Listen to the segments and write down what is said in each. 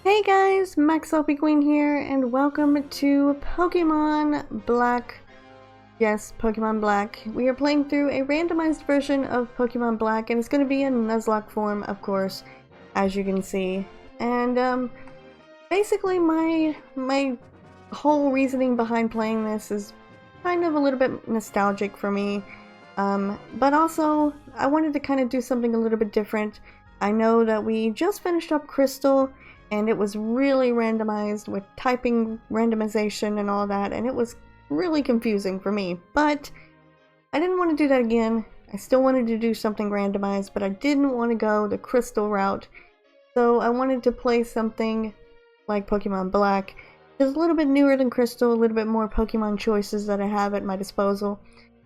Hey guys, MaxLPQueen here, and welcome to Pokemon Black. Yes, Pokemon Black. We are playing through a randomized version of Pokemon Black, and it's going to be in Nuzlocke form, of course, as you can see. And basically my whole reasoning behind playing this is kind of a little bit nostalgic for me. But also, I wanted to kind of do something a little bit different. I know that we just finished up Crystal, and it was really randomized with typing randomization and all that, and it was really confusing for me. But I didn't want to do that again. I still wanted to do something randomized, but I didn't want to go the Crystal route. So I wanted to play something like Pokemon Black. It's a little bit newer than Crystal, a little bit more Pokemon choices that I have at my disposal.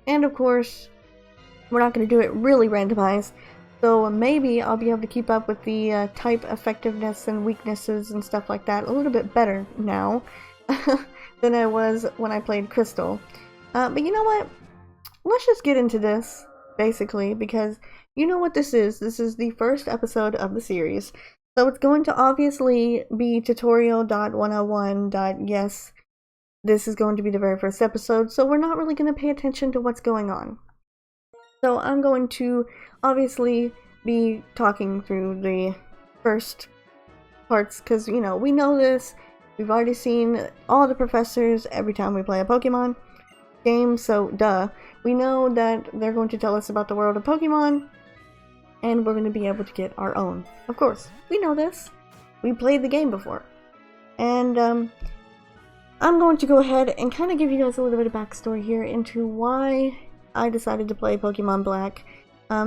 And of course, we're not going to do it really randomized. So maybe I'll be able to keep up with the type effectiveness and weaknesses and stuff like that a little bit better now than I was when I played Crystal. But you know what? Let's just get into this, basically, because you know what this is. This is the first episode of the series. So it's going to obviously be tutorial.101. Yes, this is going to be the very first episode, so we're not really going to pay attention to what's going on. So I'm going to obviously be talking through the first parts because, you know, we know this. We've already seen all the professors every time we play a Pokemon game, so duh. We know that they're going to tell us about the world of Pokemon, and we're going to be able to get our own. Of course, we know this. We played the game before. And I'm going to go ahead and kind of give you guys a little bit of backstory here into why I decided to play Pokemon Black.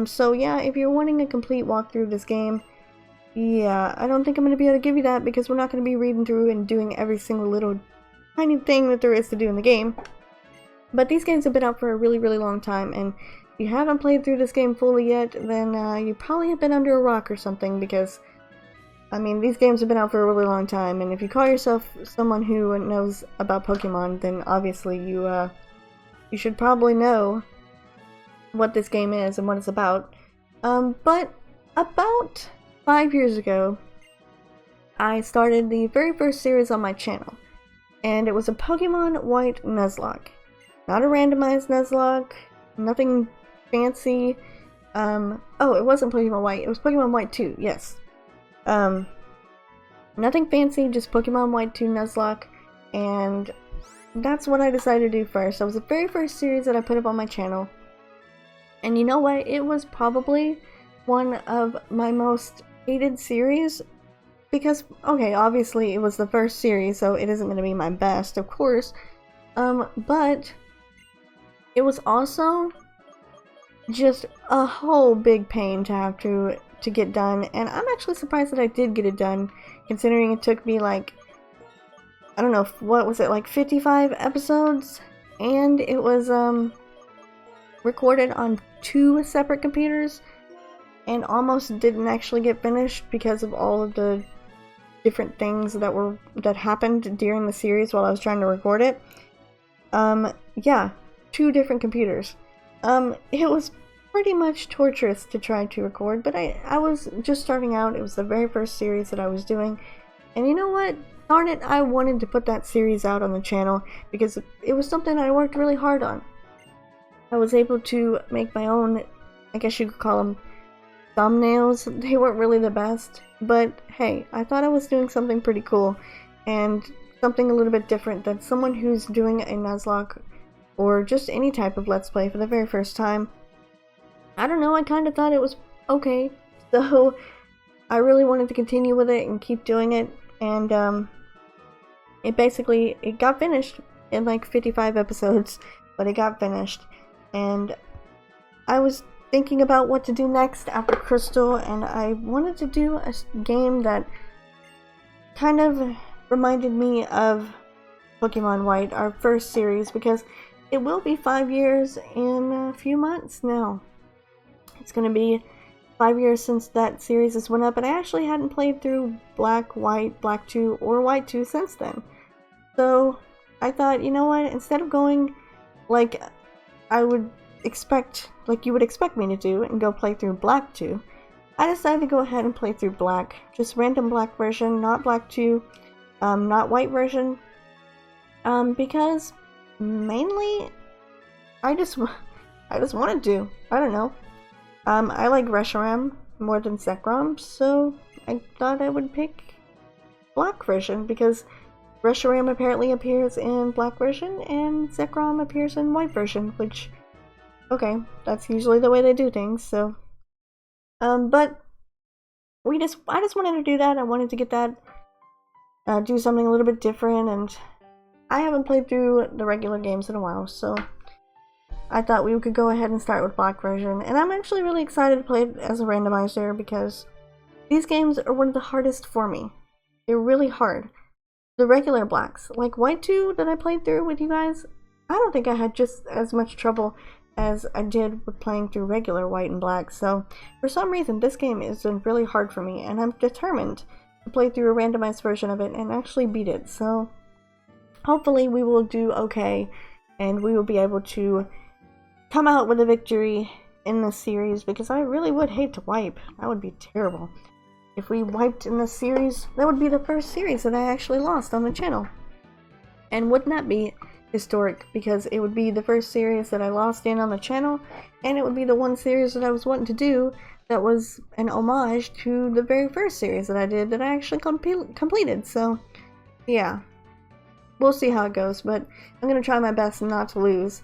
So yeah, if you're wanting a complete walkthrough of this game, yeah, I don't think I'm going to be able to give you that because we're not going to be reading through and doing every single little tiny thing that there is to do in the game. But these games have been out for a really, really long time, and if you haven't played through this game fully yet, then you probably have been under a rock or something because, I mean, these games have been out for a really long time, and if you call yourself someone who knows about Pokemon, then obviously you should probably know what this game is and what it's about. But about 5 years ago, I started the very first series on my channel, and it was a Pokemon White Nuzlocke. Not a randomized Nuzlocke, nothing fancy. Oh, it wasn't Pokemon White, it was Pokemon White 2, yes. Nothing fancy, just Pokemon White 2 Nuzlocke, and that's what I decided to do first. That was the very first series that I put up on my channel. And you know what? It was probably one of my most hated series because, okay, obviously it was the first series, so it isn't going to be my best, of course. But it was also just a whole big pain to have to get done. And I'm actually surprised that I did get it done, considering it took me like, I don't know, what was it, like 55 episodes? And it was, recorded on 2 separate computers and almost didn't actually get finished because of all of the different things that happened during the series while I was trying to record it. Yeah, 2 different computers. It was pretty much torturous to try to record, but I was just starting out. It was the very first series that I was doing, and you know what? Darn it, I wanted to put that series out on the channel because it was something I worked really hard on. I was able to make my own, I guess you could call them thumbnails. They weren't really the best, but hey, I thought I was doing something pretty cool and something a little bit different than someone who's doing a Nuzlocke or just any type of Let's Play for the very first time. I don't know, I kind of thought it was okay, so I really wanted to continue with it and keep doing it, and it got finished in like 55 episodes, but it got finished. And I was thinking about what to do next after Crystal, and I wanted to do a game that kind of reminded me of Pokemon White, our first series, because it will be 5 years in a few months now. It's going to be 5 years since that series has went up, and I actually hadn't played through Black, White, Black 2, or White 2 since then. So I thought, you know what, instead of going like I would expect, like you would expect me to do, and go play through Black 2, I decided to go ahead and play through Black. Just random Black version, not Black 2, not White version. Because mainly I just wanted to. I don't know. I like Reshiram more than Zekrom, so I thought I would pick Black version because Reshiram apparently appears in Black version and Zekrom appears in White version, which, okay, that's usually the way they do things, so. But I just wanted to do that. I wanted to get that, do something a little bit different, and I haven't played through the regular games in a while, so I thought we could go ahead and start with Black version. And I'm actually really excited to play it as a randomizer because these games are one of the hardest for me. They're really hard. The regular Blacks, like White 2 that I played through with you guys, I don't think I had just as much trouble as I did with playing through regular White and Black. So for some reason this game has been really hard for me, and I'm determined to play through a randomized version of it and actually beat it. So hopefully we will do okay and we will be able to come out with a victory in this series, because I really would hate to wipe. That would be terrible. If we wiped in this series, that would be the first series that I actually lost on the channel. And wouldn't that be historic, because it would be the first series that I lost in on the channel, and it would be the one series that I was wanting to do that was an homage to the very first series that I did that I actually completed. So yeah, we'll see how it goes, but I'm gonna try my best not to lose.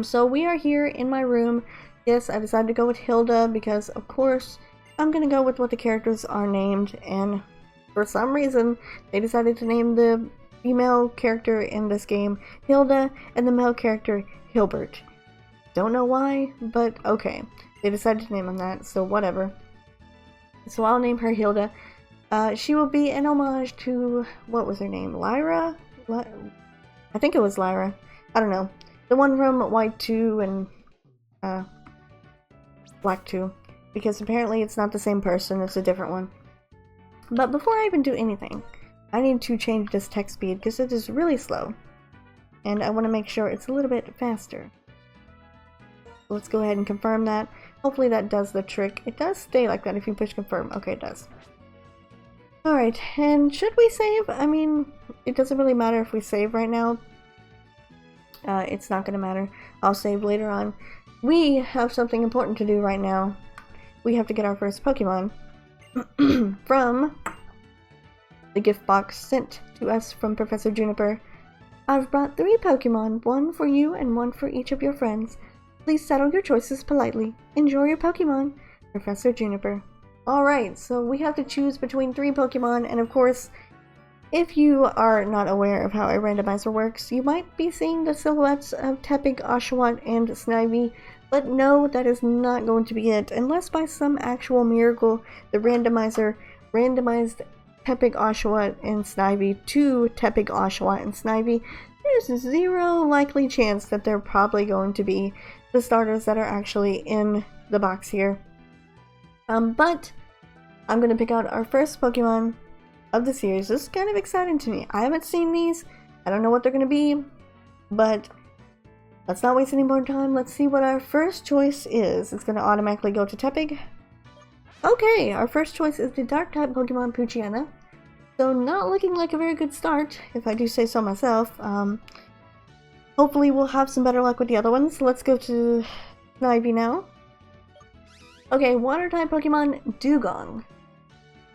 So we are here in my room. Yes, I decided to go with Hilda because of course I'm gonna go with what the characters are named, and for some reason they decided to name the female character in this game Hilda and the male character Hilbert. Don't know why, but okay. They decided to name him that, so whatever. So I'll name her Hilda. She will be an homage to, what was her name? Lyra? I think it was Lyra. I don't know. The one from White 2 and Black 2. Because apparently it's not the same person, it's a different one. But before I even do anything, I need to change this text speed because it is really slow. And I want to make sure it's a little bit faster. Let's go ahead and confirm that. Hopefully that does the trick. It does stay like that if you push confirm. Okay, it does. Alright, and should we save? I mean, it doesn't really matter if we save right now. It's not gonna matter. I'll save later on. We have something important to do right now. We have to get our first Pokemon from the gift box sent to us from Professor Juniper. I've brought 3 Pokemon, one for you and one for each of your friends. Please settle your choices politely. Enjoy your Pokemon, Professor Juniper. Alright, so we have to choose between 3 Pokemon, and of course, if you are not aware of how a randomizer works, you might be seeing the silhouettes of Tepig, Oshawott, and Snivy, but no, that is not going to be it, unless by some actual miracle the randomizer randomized Tepig, Oshawott, and Snivy to Tepig, Oshawott, and Snivy. There's zero likely chance that they're probably going to be the starters that are actually in the box here. But I'm going to pick out our first Pokemon of the series. This is kind of exciting to me. I haven't seen these. I don't know what they're going to be, but let's not waste any more time. Let's see what our first choice is. It's going to automatically go to Tepig. Okay, our first choice is the Dark-type Pokemon Poochyena. So not looking like a very good start, if I do say so myself. Hopefully we'll have some better luck with the other ones. Let's go to Snivy now. Okay, Water-type Pokemon Dugong.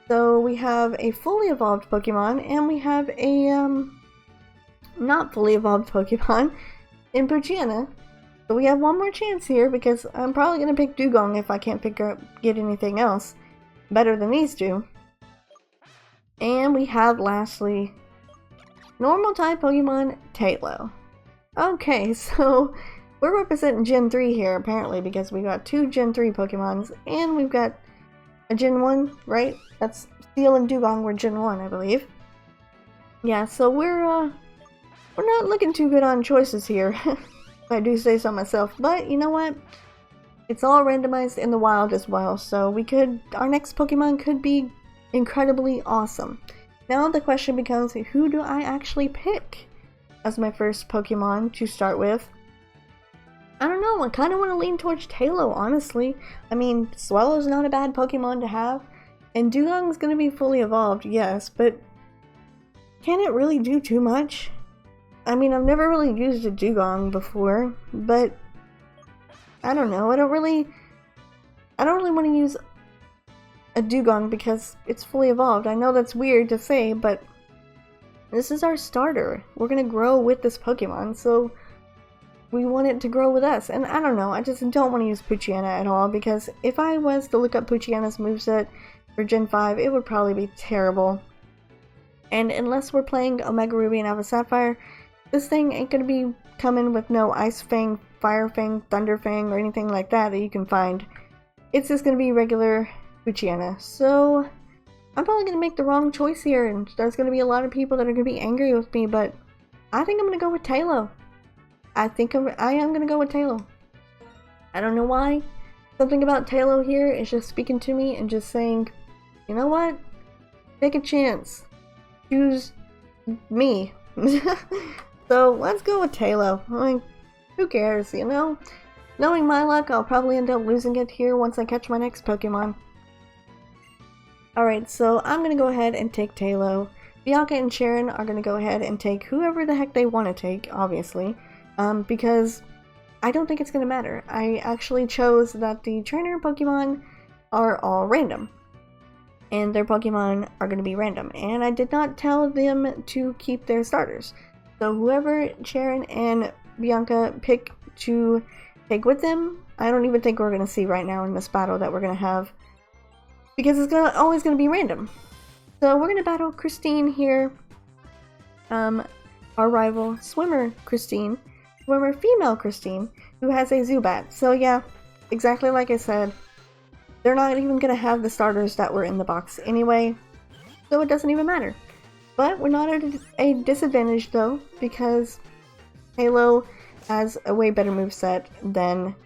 So we have a fully evolved Pokemon, and we have a not fully evolved Pokemon in Poochyena. So we have one more chance here, because I'm probably going to pick Dugong if I can't get anything else better than these two. And we have, lastly, normal-type Pokemon Tailo. Okay, so we're representing Gen 3 here, apparently, because we got 2 Gen 3 Pokemons, and we've got a Gen 1, right? That's Steel and Dugong were Gen 1, I believe. Yeah, so we're not looking too good on choices here, if I do say so myself. But, you know what? It's all randomized in the wild as well, so our next Pokemon could be incredibly awesome. Now the question becomes, who do I actually pick as my first Pokemon to start with? I don't know, I kind of want to lean towards Tailo, honestly. I mean, Swellow's not a bad Pokemon to have, and Dugong's gonna be fully evolved, yes, but can it really do too much? I mean, I've never really used a Dugong before, but I don't know, I don't really want to use a Dugong because it's fully evolved. I know that's weird to say, but this is our starter. We're gonna grow with this Pokemon, so we want it to grow with us. And I don't know, I just don't want to use Poochyena at all, because if I was to look up Poochyena's moveset for Gen 5, it would probably be terrible. And unless we're playing Omega Ruby and Alpha Sapphire, this thing ain't gonna be coming with no Ice Fang, Fire Fang, Thunder Fang, or anything like that you can find. It's just gonna be regular Poochyena. So I'm probably gonna make the wrong choice here, and there's gonna be a lot of people that are gonna be angry with me, but I think I'm gonna go with Tailo. I am gonna go with Tailo. I don't know why. Something about Tailo here is just speaking to me and just saying, you know what? Take a chance. Choose me. So let's go with Tailo. I mean, who cares, you know? Knowing my luck, I'll probably end up losing it here once I catch my next Pokemon. Alright, so I'm gonna go ahead and take Tailo. Bianca and Sharon are gonna go ahead and take whoever the heck they want to take, obviously. Because I don't think it's gonna matter. I actually chose that the trainer Pokemon are all random. And their Pokemon are gonna be random. And I did not tell them to keep their starters. So whoever Sharon and Bianca pick to take with them, I don't even think we're gonna see right now in this battle that we're gonna have. Because it's always gonna be random. So we're gonna battle Christine here. Our rival, Swimmer Christine. Swimmer female Christine, who has a Zubat. So yeah, exactly like I said, they're not even gonna have the starters that were in the box anyway, so it doesn't even matter. But we're not at a disadvantage though, because Halo has a way better moveset than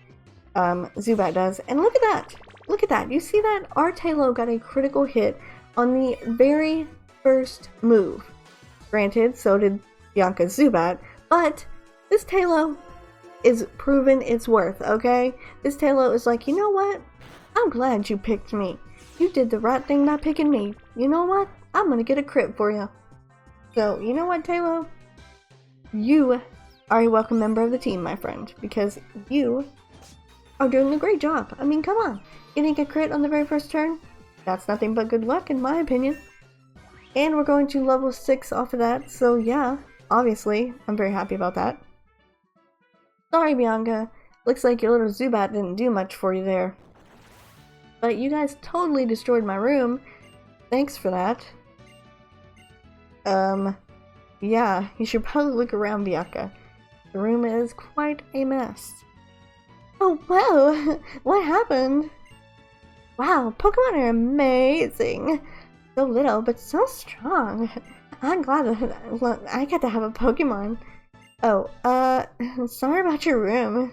Zubat does. And look at that! Look at that! You see that? Our Tailo got a critical hit on the very first move. Granted, so did Bianca's Zubat, but this Tailo is proven its worth, okay? This Tailo is like, you know what? I'm glad you picked me. You did the right thing by picking me. You know what? I'm gonna get a crit for you. So, you know what, Tailo? You are a welcome member of the team, my friend, because you are doing a great job. I mean, come on. Getting a crit on the very first turn? That's nothing but good luck, in my opinion. And we're going to level 6 off of that, so yeah, obviously, I'm very happy about that. Sorry, Bianca. Looks like your little Zubat didn't do much for you there. But you guys totally destroyed my room. Thanks for that. Yeah, you should probably look around, Bianca. The room is quite a mess. Oh, whoa! What happened? Wow, Pokemon are amazing! So little, but so strong. I'm glad that I got to have a Pokemon. Oh, sorry about your room.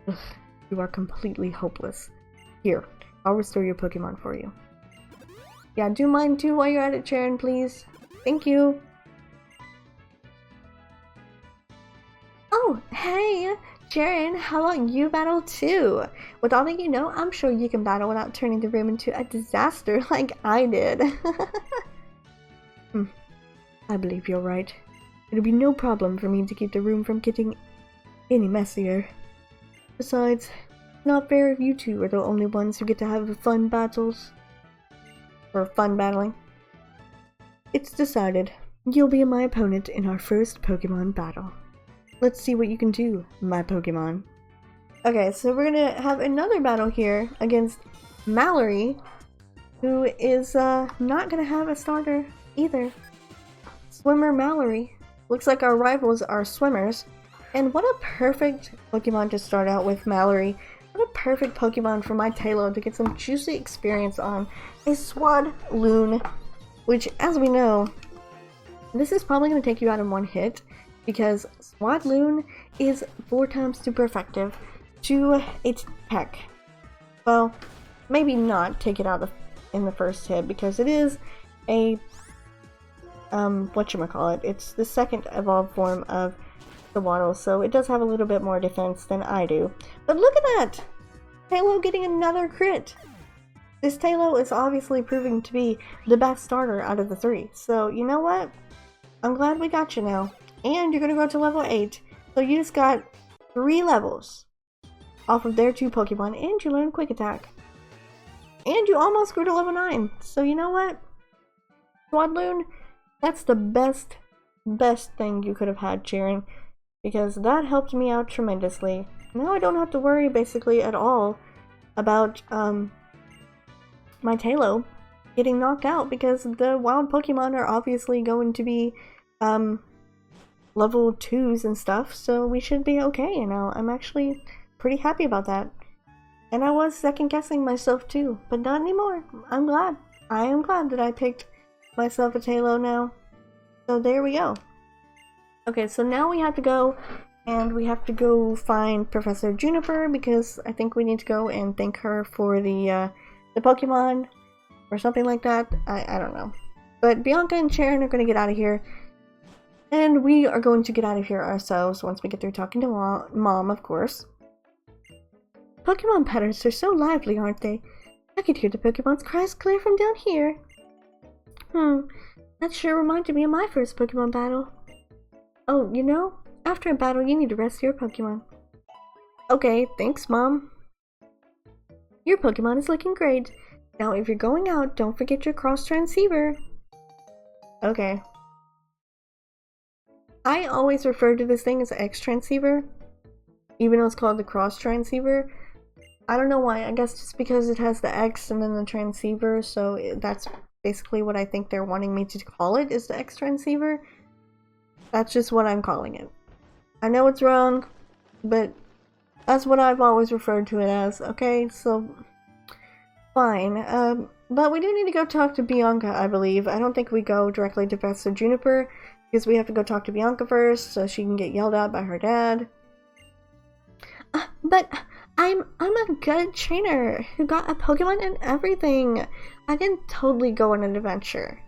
Ugh, you are completely hopeless. Here, I'll restore your Pokemon for you. Yeah, do mine too while you're at it, Sharon, please. Thank you. Oh, hey! Sharon, how about you battle too? With all that you know, I'm sure you can battle without turning the room into a disaster like I did. I believe you're right. It'll be no problem for me to keep the room from getting any messier. Besides, it's not fair if you two are the only ones who get to have fun battles. Or fun battling. It's decided. You'll be my opponent in our first Pokemon battle. Let's see what you can do, my Pokemon. Okay, so we're gonna have another battle here against Mallory, who is not gonna have a starter either. Swimmer Mallory. Looks like our rivals are swimmers. And what a perfect Pokemon to start out with, Mallory. What a perfect Pokemon for my Tailo to get some juicy experience on. A Swadloon, which, as we know, this is probably going to take you out in one hit, because Swadloon is 4 times super effective to its tech. Well, maybe not take it out in the first hit, because it is a whatchamacallit, it's the second evolved form of the Waddle, so it does have a little bit more defense than I do. But look at that! Tailo getting another crit! This Tailo is obviously proving to be the best starter out of the three. So, you know what? I'm glad we got you now. And you're gonna go to level 8. So you just got 3 levels off of their 2 Pokemon, and you learned Quick Attack. And you almost grew to level 9. So you know what? Swadloon, that's the best thing you could have had, Sharon. Because that helped me out tremendously. Now I don't have to worry basically at all about my Tailo getting knocked out, because the wild Pokemon are obviously going to be level 2s and stuff, so we should be okay, you know. I'm actually pretty happy about that. And I was second guessing myself too, but not anymore. I'm glad. I am glad that I picked myself a Tailo now. So there we go. Okay, so now we have to go, and we have to go find Professor Juniper, because I think we need to go and thank her for the Pokemon, or something like that. I don't know. But Bianca and Sharon are going to get out of here, and we are going to get out of here ourselves once we get through talking to Mom, of course. Pokemon patterns are so lively, aren't they? I could hear the Pokemon's cries clear from down here. That sure reminded me of my first Pokemon battle. Oh, you know, after a battle you need to rest your Pokemon. Okay, thanks, Mom. Your Pokemon is looking great. Now if you're going out, don't forget your cross transceiver. Okay. I always refer to this thing as X transceiver, even though it's called the cross transceiver. I don't know why. I guess just because it has the X and then the transceiver, so that's basically what I think they're wanting me to call it, is the X transceiver. That's just what I'm calling it. I know it's wrong, but that's what I've always referred to it as, okay? So, fine. But we do need to go talk to Bianca, I believe. I don't think we go directly to Professor Juniper, because we have to go talk to Bianca first, so she can get yelled at by her dad. But I'm a good trainer who got a Pokemon and everything. I can totally go on an adventure.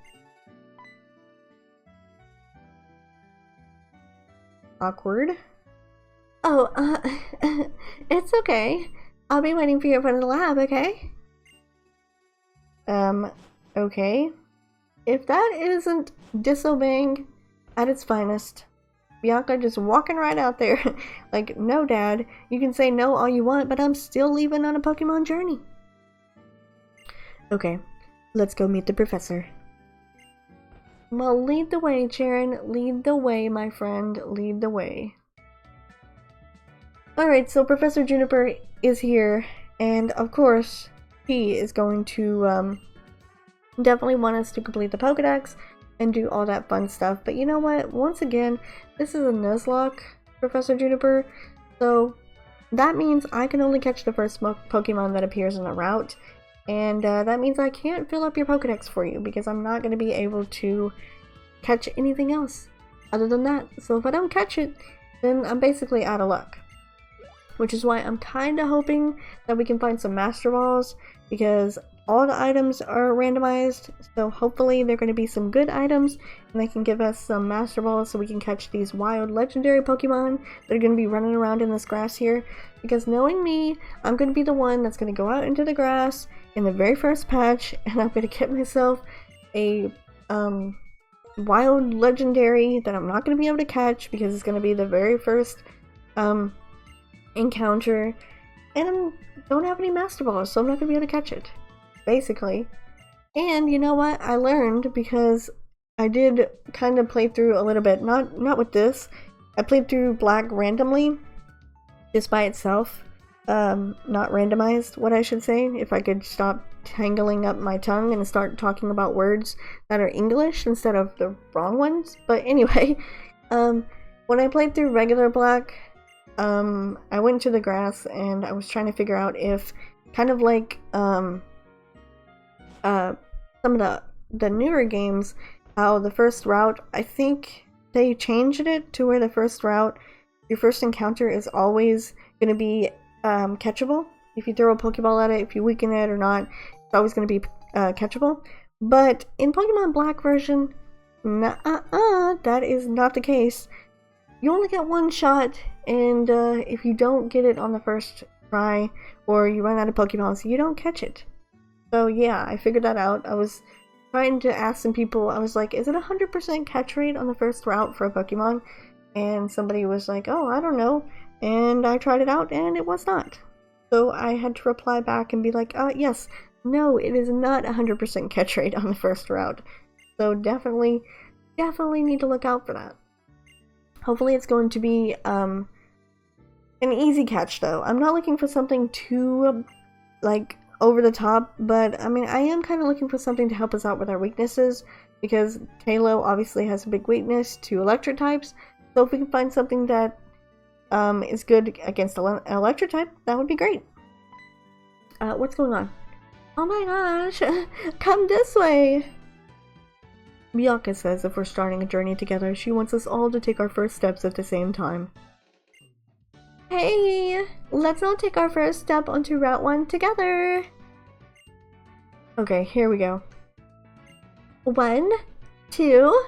Awkward. Oh, it's okay. I'll be waiting for you in front of the lab, okay? Okay. If that isn't disobeying at its finest. Bianca just walking right out there. Like, no, Dad. You can say no all you want, but I'm still leaving on a Pokemon journey. Okay, let's go meet the professor. Well, lead the way, Sharon. Lead the way, my friend. Lead the way. Alright, so Professor Juniper is here, and of course, he is going to definitely want us to complete the Pokedex and do all that fun stuff. But you know what? Once again, this is a Nuzlocke, Professor Juniper, so that means I can only catch the first Pokemon that appears in the route, and that means I can't fill up your Pokedex for you, because I'm not going to be able to catch anything else other than that. So if I don't catch it, then I'm basically out of luck. Which is why I'm kind of hoping that we can find some Master Balls, because all the items are randomized, so hopefully they're going to be some good items, and they can give us some Master Balls so we can catch these wild legendary Pokemon that are going to be running around in this grass here. Because knowing me, I'm going to be the one that's going to go out into the grass in the very first patch, and I'm going to get myself a wild legendary that I'm not going to be able to catch, because it's going to be the very first encounter, and I don't have any Master Balls, so I'm not going to be able to catch it, basically. And you know what? I learned, because I did kind of play through a little bit, not with this. I played through Black randomly, just by itself, not randomized, what I should say, if I could stop tangling up my tongue and start talking about words that are English instead of the wrong ones. But anyway, when I played through regular Black, I went to the grass and I was trying to figure out if, kind of like some of the newer games, how the first route, I think they changed it to where the first route, your first encounter is always going to be catchable. If you throw a Pokeball at it, if you weaken it or not, it's always going to be catchable. But in Pokemon Black version, that is not the case. you only get one shot, and if you don't get it on the first try, or you run out of Pokeballs, you don't catch it. So yeah, I figured that out. I was trying to ask some people, I was like, is it 100% catch rate on the first route for a Pokemon? And somebody was like, oh, I don't know. And I tried it out, and it was not. So I had to reply back and be like, yes, no, it is not 100% catch rate on the first route. So definitely need to look out for that. Hopefully it's going to be an easy catch, though. I'm not looking for something too, like, over the top, but I mean, I am kind of looking for something to help us out with our weaknesses, because Tailo obviously has a big weakness to electric types, so if we can find something that is good against an electric type, that would be great. What's going on? Oh my gosh, come this way! Bianca says if we're starting a journey together, she wants us all to take our first steps at the same time. Hey! Let's all take our first step onto Route 1 together! Okay, here we go. 1, 2...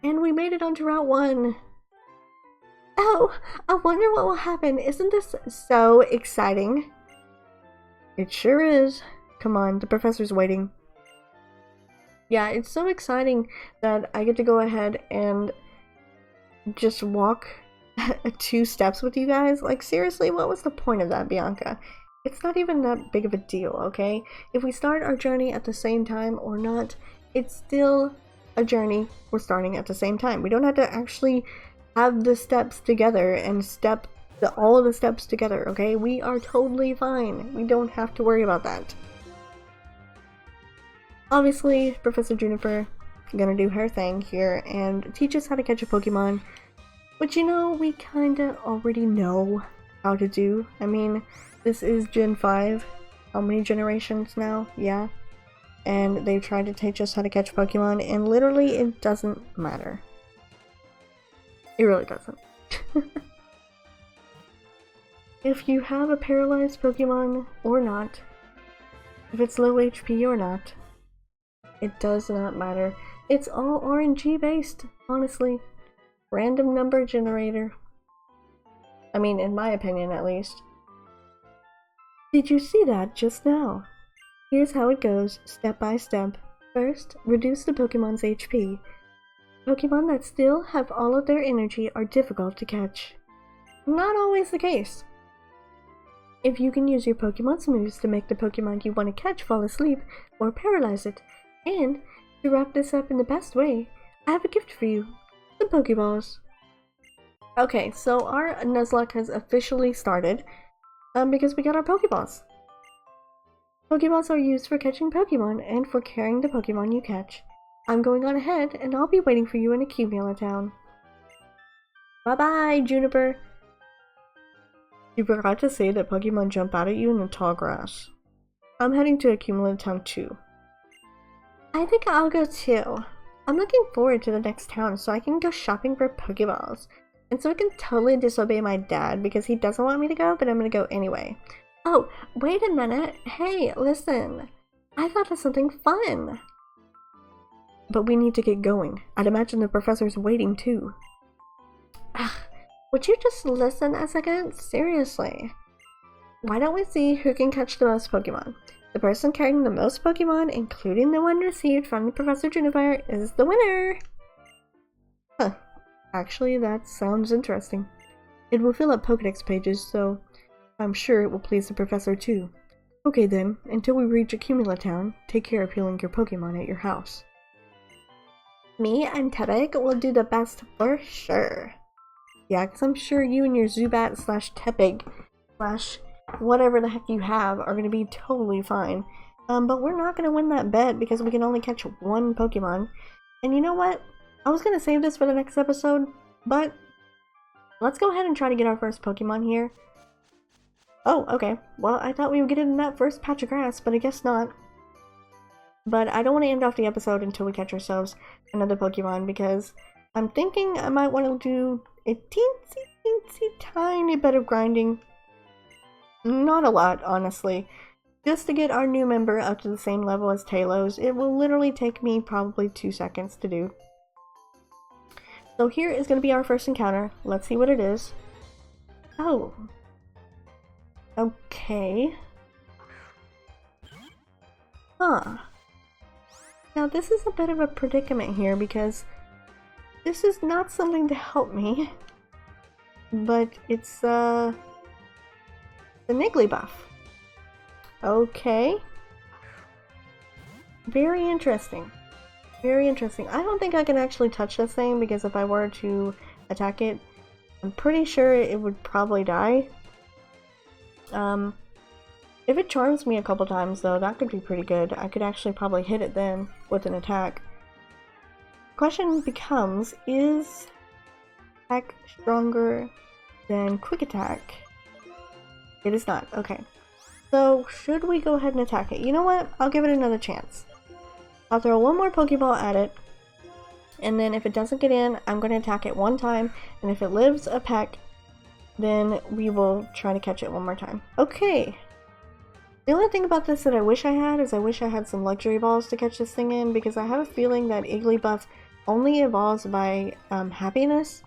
And we made it onto Route 1! Oh! I wonder what will happen! Isn't this so exciting? It sure is. Come on, the professor's waiting. Yeah, it's so exciting that I get to go ahead and just walk 2 steps with you guys. Like, seriously, what was the point of that, Bianca? It's not even that big of a deal, okay? If we start our journey at the same time or not, it's still a journey we're starting at the same time. We don't have to actually have the steps together and all of the steps together, okay? We are totally fine. We don't have to worry about that. Obviously, Professor Juniper is gonna do her thing here and teach us how to catch a Pokemon, which, you know, we kinda already know how to do. I mean, this is Gen 5. How many generations now? Yeah. And they've tried to teach us how to catch Pokemon, and literally it doesn't matter. It really doesn't. If you have a paralyzed Pokemon or not, if it's low HP or not, it does not matter. It's all RNG based, honestly. Random number generator. I mean, in my opinion at least. Did you see that just now? Here's how it goes, step by step. First, reduce the Pokemon's HP. Pokemon that still have all of their energy are difficult to catch. Not always the case. If you can use your Pokemon's moves to make the Pokemon you want to catch fall asleep or paralyze it, and to wrap this up in the best way, I have a gift for you. Some Pokeballs. Okay, so our Nuzlocke has officially started because we got our Pokeballs. Pokeballs are used for catching Pokemon and for carrying the Pokemon you catch. I'm going on ahead and I'll be waiting for you in Accumula Town. Bye bye, Juniper! You forgot to say that Pokemon jump out at you in the tall grass. I'm heading to Accumula Town too. I think I'll go too. I'm looking forward to the next town so I can go shopping for Pokeballs. And so I can totally disobey my dad because he doesn't want me to go, but I'm gonna go anyway. Oh, wait a minute. Hey, listen. I thought of something fun. But we need to get going. I'd imagine the professor's waiting too. Ugh, would you just listen a second? Seriously. Why don't we see who can catch the most Pokemon? The person carrying the most Pokemon, including the one received from Professor Juniper, is the winner! Huh. Actually, that sounds interesting. It will fill up Pokedex pages, so I'm sure it will please the professor too. Okay then, until we reach Accumula Town, take care of healing your Pokemon at your house. Me and Tepig will do the best for sure. Yeah, because I'm sure you and your Zubat slash Tepig slash whatever the heck you have are going to be totally fine. But we're not going to win that bet because we can only catch one Pokemon. And you know what? I was going to save this for the next episode, but let's go ahead and try to get our first Pokemon here. Oh, okay. Well, I thought we would get it in that first patch of grass, but I guess not. But I don't want to end off the episode until we catch ourselves another Pokemon because I'm thinking I might want to do a teensy tiny bit of grinding. Not a lot, honestly. Just to get our new member up to the same level as Talos. It will literally take me probably 2 seconds to do. So here is going to be our first encounter. Let's see what it is. Oh. Okay. Huh. Now this is a bit of a predicament here because this is not something to help me. But it's the Nigglybuff. Okay. Very interesting. Very interesting. I don't think I can actually touch this thing because if I were to attack it, I'm pretty sure it would probably die. If it charms me a couple times though, that could be pretty good. I could actually probably hit it then with an attack. Question becomes, is attack stronger than quick attack? It is not. Okay. So, should we go ahead and attack it? You know what? I'll give it another chance. I'll throw one more Pokeball at it, and then if it doesn't get in, I'm going to attack it one time, and if it lives a peck, then we will try to catch it one more time. Okay. The only thing about this that I wish I had is I wish I had some luxury balls to catch this thing in, because I have a feeling that Igglybuff only evolves by happiness,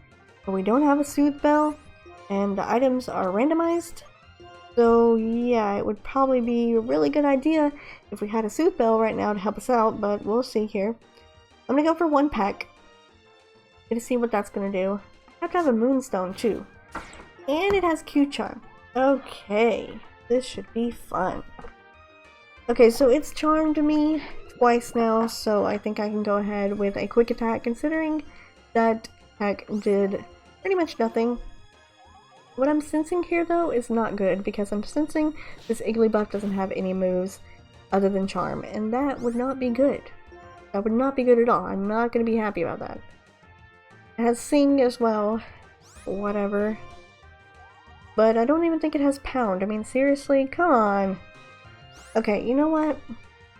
but we don't have a Soothe Bell, and the items are randomized. So yeah, it would probably be a really good idea if we had a Soothe Bell right now to help us out, but we'll see here. I'm gonna go for one peck. Gonna see what that's gonna do. I have to have a Moonstone too. And it has Q-Charm. Okay, this should be fun. Okay, so it's charmed me twice now, so I think I can go ahead with a quick attack considering that attack did pretty much nothing. What I'm sensing here though is not good because I'm sensing this Igglybuff doesn't have any moves other than Charm, and that would not be good. That would not be good at all. I'm not going to be happy about that. It has Sing as well. Whatever. But I don't even think it has Pound. I mean, seriously? Come on. Okay, you know what?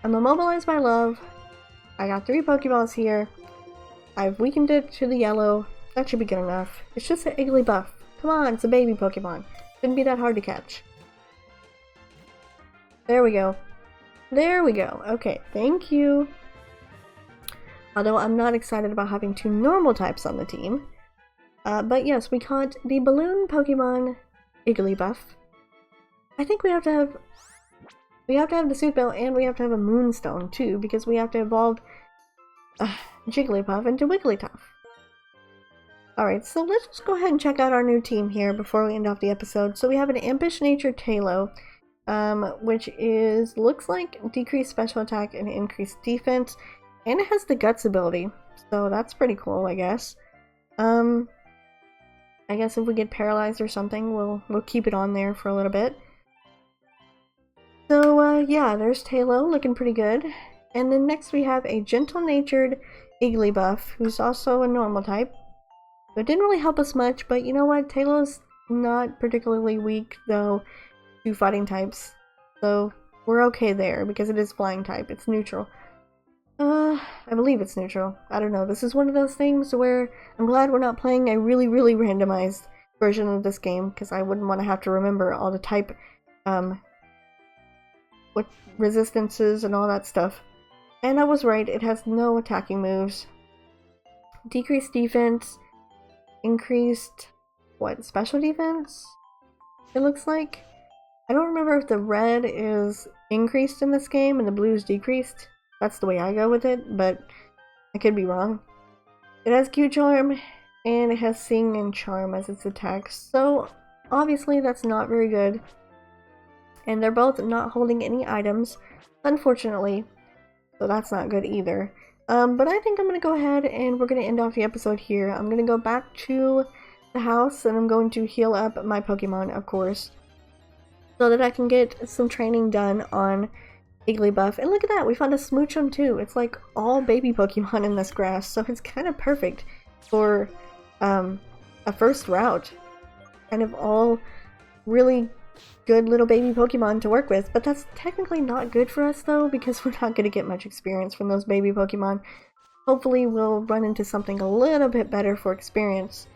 I'm immobilized by love. I got 3 Pokeballs here. I've weakened it to the yellow. That should be good enough. It's just an Igglybuff. Come on, it's a baby Pokemon. Shouldn't be that hard to catch. There we go. There we go. Okay, thank you. Although I'm not excited about having 2 normal types on the team. But yes, we caught the balloon Pokemon Igglybuff. I think we have to have the Soothe Bell and we have to have a Moonstone too, because we have to evolve Jigglypuff into Wigglytuff. Alright, so let's just go ahead and check out our new team here before we end off the episode. So we have an Ambush-Natured Tailo, which looks like decreased special attack and increased defense, and it has the Guts ability, so that's pretty cool, I guess. I guess if we get paralyzed or something, we'll keep it on there for a little bit. So, yeah, there's Tailo, looking pretty good. And then next we have a Gentle-Natured Igglybuff, who's also a normal type. It didn't really help us much, but you know what? Tailo's not particularly weak, though, to fighting types. So, we're okay there, because it is flying type. It's neutral. I believe it's neutral. I don't know. This is one of those things where I'm glad we're not playing a really, really randomized version of this game, because I wouldn't want to have to remember all the type, what resistances and all that stuff. And I was right. It has no attacking moves. Decreased defense. Increased, what, special defense? It looks like. I don't remember if the red is increased in this game and the blue is decreased. That's the way I go with it, but I could be wrong. It has Q-Charm, and it has Sing and Charm as its attacks, so obviously that's not very good. And they're both not holding any items, unfortunately, so that's not good either. But I think I'm going to go ahead and we're going to end off the episode here. I'm going to go back to the house and I'm going to heal up my Pokemon, of course, so that I can get some training done on Igglybuff. And look at that, we found a Smoochum too. It's like all baby Pokemon in this grass, so it's kind of perfect for a first route. Kind of all really good little baby Pokemon to work with, but that's technically not good for us though, because we're not going to get much experience from those baby Pokemon. Hopefully we'll run into something a little bit better for experience.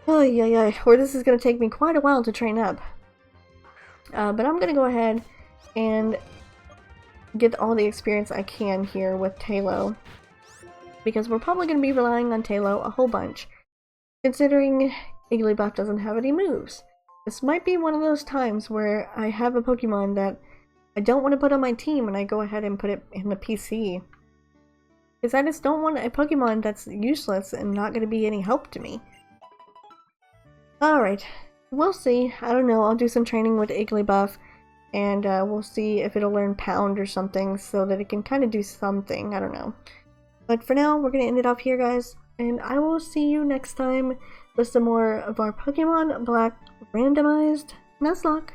Oh yeah, or this is going to take me quite a while to train up. But I'm going to go ahead and get all the experience I can here with Tailo. because we're probably going to be relying on Tailo a whole bunch, considering Igglybuff doesn't have any moves. This might be one of those times where I have a Pokemon that I don't want to put on my team and I go ahead and put it in the PC. Because I just don't want a Pokemon that's useless and not going to be any help to me. Alright, we'll see. I don't know, I'll do some training with Igglybuff and we'll see if it'll learn Pound or something so that it can kind of do something. I don't know. But for now, we're going to end it off here, guys. And I will see you next time with some more of our Pokemon Black Randomized Nuzlocke.